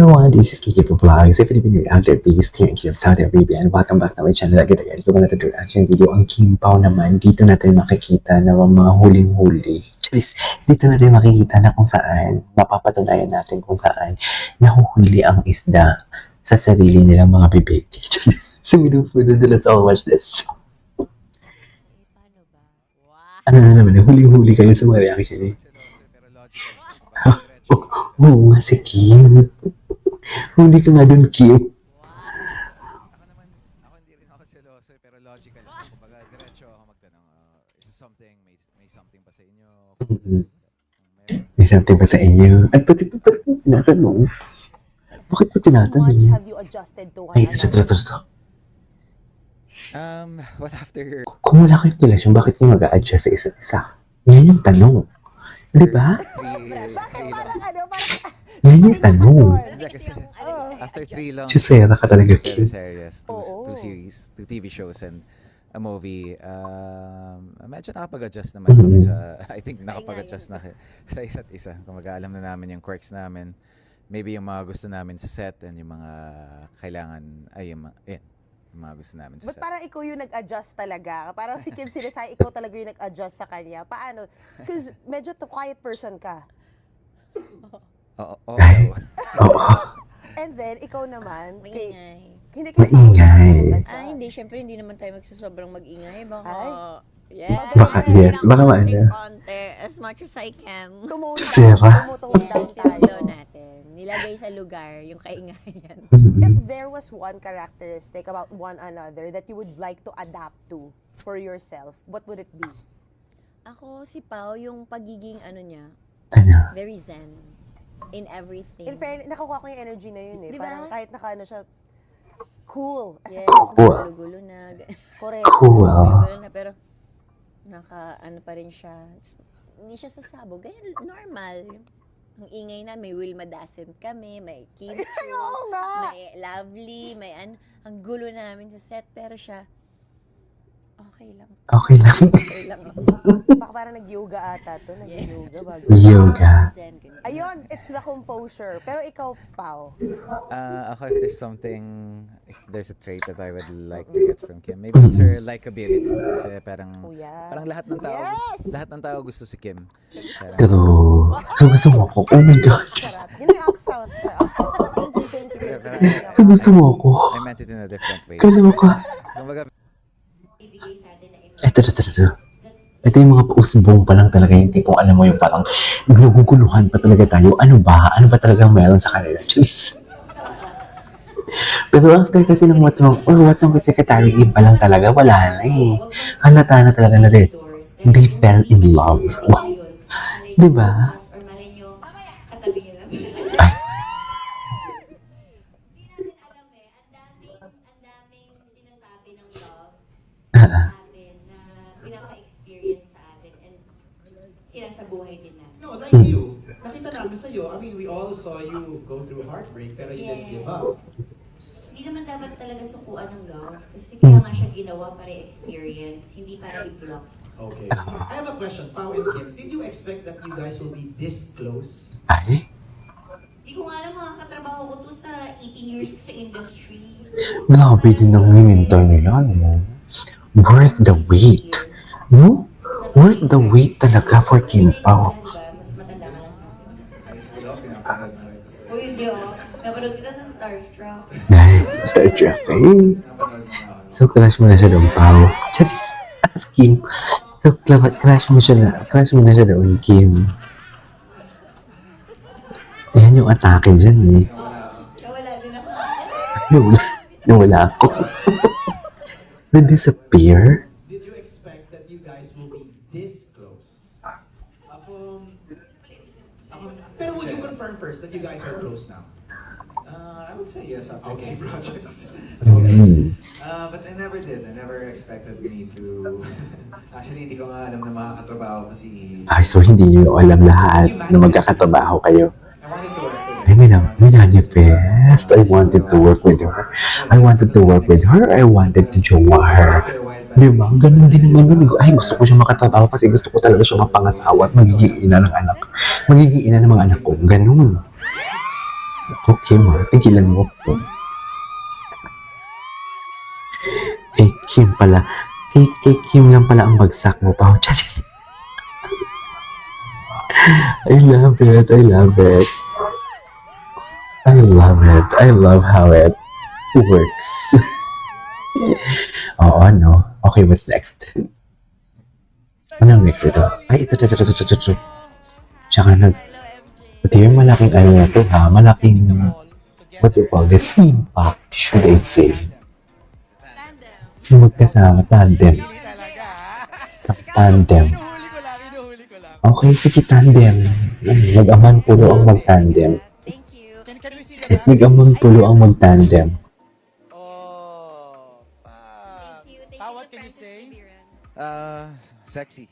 everyone, this is Kiki Vlogs, a Filipino reactor based here in Saudi Arabia, and welcome back to my channel again. Ito ko natin reaction video ang Kim Pao naman. Dito natin makikita na mga huling-huli. Dito natin makikita na kung saan, mapapatunayan natin kung saan nahuhuli ang isda sa sarili nilang mga bibig. So let's all watch this. Ano na naman, huling-huli kayo sa mga reaction eh. Oo nga si Kim. Huli ka nga dun, Kim. Ako hindi rin ako seloso, pero logical. Kumbaga, diretso ako magtanong, is something, may something pa sa inyo? May something pa sa inyo? At pati mo tinatanong? Bakit mo tinatanong? How much have you adjusted to one Ay, ito. What after? Kung wala kayong relasyon, bakit kayo mag-a-adjust sa isa't isa? Yan yung tanong. Di ba? Yan yung tanong. After 3 long Chisera ka talaga, Kim. series, two series, 2 TV shows and a movie, medyo nakapag-adjust naman kami sa, I think nakapag-adjust na sa isa't isa. Kung alam na namin yung quirks namin, maybe yung mga gusto namin sa set and yung mga kailangan, yung mga gusto namin sa But set. parang ikaw yung nag-adjust talaga. Parang si Kim sinasay, ikaw talaga yung nag-adjust sa kanya. Paano? Because medyo quiet person ka. Oo. And then, ikaw naman, Maingay. hindi ka Maingay. Hindi, syempre hindi naman tayo magsusobrang mag-ingay. Baka, Ay. yes. Baka, yes. Baka maano. Konti, as much as I can. Chisera. Tumutong down Daw tayo. natin. Nilagay sa lugar yung kaingayan. If there was one characteristic about one another that you would like to adapt to for yourself, what would it be? Ako, si Pao, yung pagiging ano niya, Ano? very zen in everything. In fairness, nakukuha ko yung energy na yun eh. Diba? Parang kahit naka siya, cool. As a Yes, person. Cool. gulo-gulo na. Correct. Cool. Gulo-gulo na, pero ano pa rin siya. Hindi siya sasabog. Ganyan, normal. Ang ingay na, may Wilma Dasent kami, may Kim Chu, Oo nga. may Lovely, may ang gulo namin sa set, pero siya, okay lang. Okay lang. Okay lang ako. Baka parang nag-yoga ata to. Nag-yoga bago. Yoga. Zen, ganyan. Ayun, it's the composure. Pero ikaw, Pao. Ako, if there's a trait that I would like to get from Kim, maybe it's her likability. Kasi parang Kuya. lahat ng tao, Yes! lahat ng tao gusto si Kim. Parang, Pero, so gusto mo ako? Oh my God. Sarap. Yun yung upsound. Thank you. So gusto mo ako? I meant it in a different way. Kaloka. Kumbaga, Ito. Ito yung mga pausbong pa lang talaga yung tipong alam mo yung parang naguguluhan pa talaga tayo. Ano ba? Ano ba talaga meron sa kanila? Jeez. Pero after kasi ng What's Wrong with Secretary Kim pa lang talaga, wala na eh. Halata na talaga na din. They fell in love. Wow. Diba? Ay. Sa buhay din natin. No, like you. Nakita namin sa'yo. I mean, we all saw you go through heartbreak, pero you didn't give up. Hindi naman dapat talaga sukuan ng love. Kasi kaya nga siya ginawa para experience, hindi para i-block. Okay. I have a question, Pao and Kim. Did you expect that you guys will be this close? Ay. Hindi ko nga alam, mga katrabaho ko to sa 18 years ko sa industry. Grabe din ang hinintay nila, no? Worth the wait. No? Worth the wait talaga for Kim Pao. Mas matanda ka lang sa akin. High school ako, pinapanood na kita sa... O hindi napanood kita sa Starstruck. Ay, Star Trek. Ay. Pinapanood mo na ako. So, crush mo na siya doon, Pao. Charis. As Kim. So, crush mo na siya doon, Kim. Yan yung atake dyan, eh. Nawala din ako. Nawala ako. Na-disappear? Did you expect that you guys will be this close? Ako... Pero would you confirm first that you guys are close now? I would say yes after three projects. But I never did. I never expected me to... Actually, hindi ko nga alam na makakatrabaho ko si... Ay, so hindi niyo alam lahat na magkakatrabaho kayo. I wanted to work with her. Ay, may manifest. I wanted to work with her. I wanted to work with her. I wanted to jowa her. Di ba? Ganun din naman yun. Ay, gusto ko siya makatrabaho kasi gusto ko talaga siya mapangasawa at magiging ina ng anak. Magiging ina ng mga anak ko. Ganun. Ako, Kim, tigilan mo po. Kay Kim pala. Kay Kim lang pala ang bagsak mo pa. Charis. I love it. I love it. I love it. I love how it works. Oo, no? Okay, what's next? Anong next ito? Ay, ito. Tsaka ito yung malaking ano na to, ha? Malaking, what do you call this? Impact, should I say? Yung magkasama, tandem. Tandem. Okay, sige, tandem. Mag-aman pulo ang mag-tandem. Thank you. Mag-aman pulo ang mag-tandem. Oh, Thank you. Thank Pa, you what to can you Francis say? Bibiran. Sexy.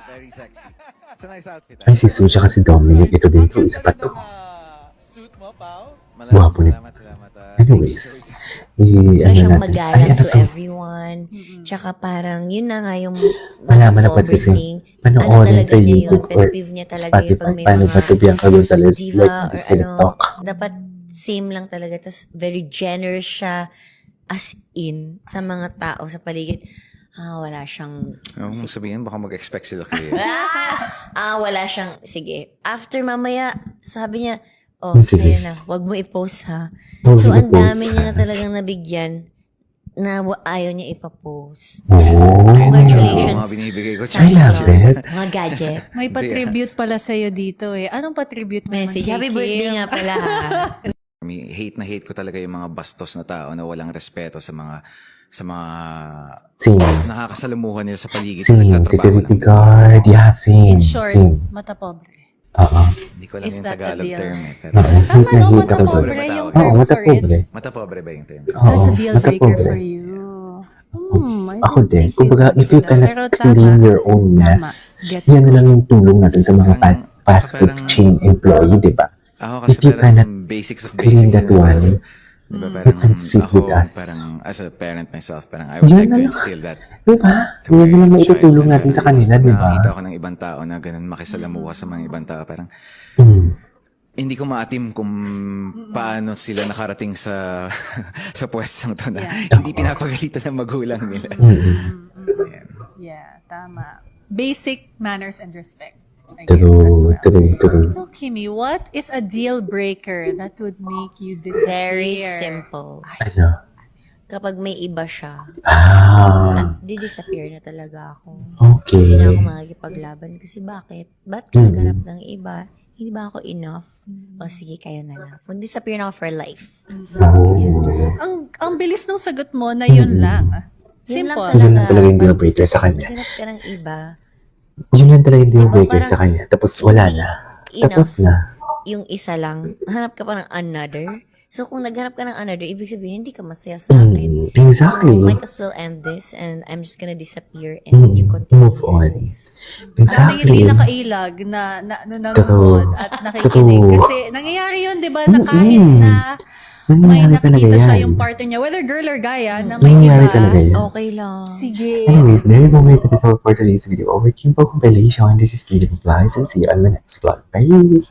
Very sexy. It's a nice outfit. Ay, si Sue tsaka si Dominic. Ito din to, isa pa to. Suit mo, Pao? Guwapo ni- Salamat. Anyways, Wala ano siyang natin? Ay, magalang ano to to? everyone. Tsaka parang, yun na nga yung Malaman na ba't kasi overthink. panoorin talaga sa niya YouTube yun, or pet peeve niya talaga yun pag Spotify. may Paano mga ba to Bianca Gonzalez? diva Like, or this kind of talk. dapat same lang talaga. Tapos very generous siya as in sa mga tao sa paligid. Wala siyang, Huwag mong sabihin, baka mag-expect sila kayo. wala siyang, sige. After mamaya, sabi niya, Sige. sa'yo na, wag mo i-post ha. Huwag So, mo ang i-post. dami niya na talagang nabigyan na ayaw niya ipapost. Oh. Congratulations. Mga binibigay ko. I love it. Mga gadget. May pa-tribute pala sa'yo dito eh. Anong pa-tribute mo naman Message. kay Happy Kim? birthday nga pala ha. Hate na hate ko talaga yung mga bastos na tao na walang respeto sa mga Same. nakakasalamuhan nila sa paligid. Same. Nagtatrabaho Security lang. guard. Yeah, same. In short, Same. mata pobre. Oo. Hindi ko alam Is yung that a Tagalog deal? term eh. Pero, Oo. Tama no, Nakita mata ko doon. pobre yung Oo, Oo, term mata for it. pobre. mata pobre ba yung term? Oo, That's a deal mata breaker pobre. for you. I Ako don't din. think Kumbaga, you if you do that. Pero cannot clean tama. your own mess, Gets yan ko. na lang yung tulong natin sa mga Parang- fast food parang- chain employee, di ba? Ako If kasi you parang cannot basics of clean basics. that yun, one, parang, diba, parang can sit ako, with us. parang as a parent myself, parang I would Yan like na to lang. instill that. Di ba? to Yan my naman child maitutulong na natin sa kanila, di ba? Nakakita ako ng ibang tao na ganun makisalamuha sa mga ibang tao. Parang Mm. hindi ko maatim kung paano sila nakarating sa sa pwestong to na hindi pinapagalitan ng magulang nila. Ayan. Yeah, tama. Basic manners and respect. I guess as True, well. true. So, Kimmy, what is a deal breaker that would make you disappear? Very simple. Ano? Kapag may iba siya, di-disappear na talaga ako. Okay. Hindi na ako makikipaglaban. Kasi bakit? Ba't ka naghanap ng iba? Hindi ba ako enough? O sige, kayo na lang. Mag-disappear na ako for life. Oh. Ang bilis ng sagot mo na yun lang. Yun lang Simple. Yun lang talaga yung deal breaker sa kanya. Maghanap ka ng iba. Yun lang talaga yung deal Diba, breaker parang sa kanya. Tapos wala na. Tapos na. Yung isa lang, hanap ka pa ng another. So, kung naghanap ka ng another, ibig sabihin, hindi ka masaya sa akin. Exactly. So, might as well end this and I'm just gonna disappear and you continue. Move on. Maraming Exactly. hindi nakailag na nanonood True. at nakikinig. True. Kasi nangyayari yun, di ba, na kahit na may Nangyayari talaga nakikita siya yan. yung partner niya, whether girl or guy, na may Nangyayari iba. talaga yan. Okay lang. Sige. Anyways, there you go my episode for today's video. Over Kimpo compilation. This is Kim Vlogs and see you on my next vlog. Bye!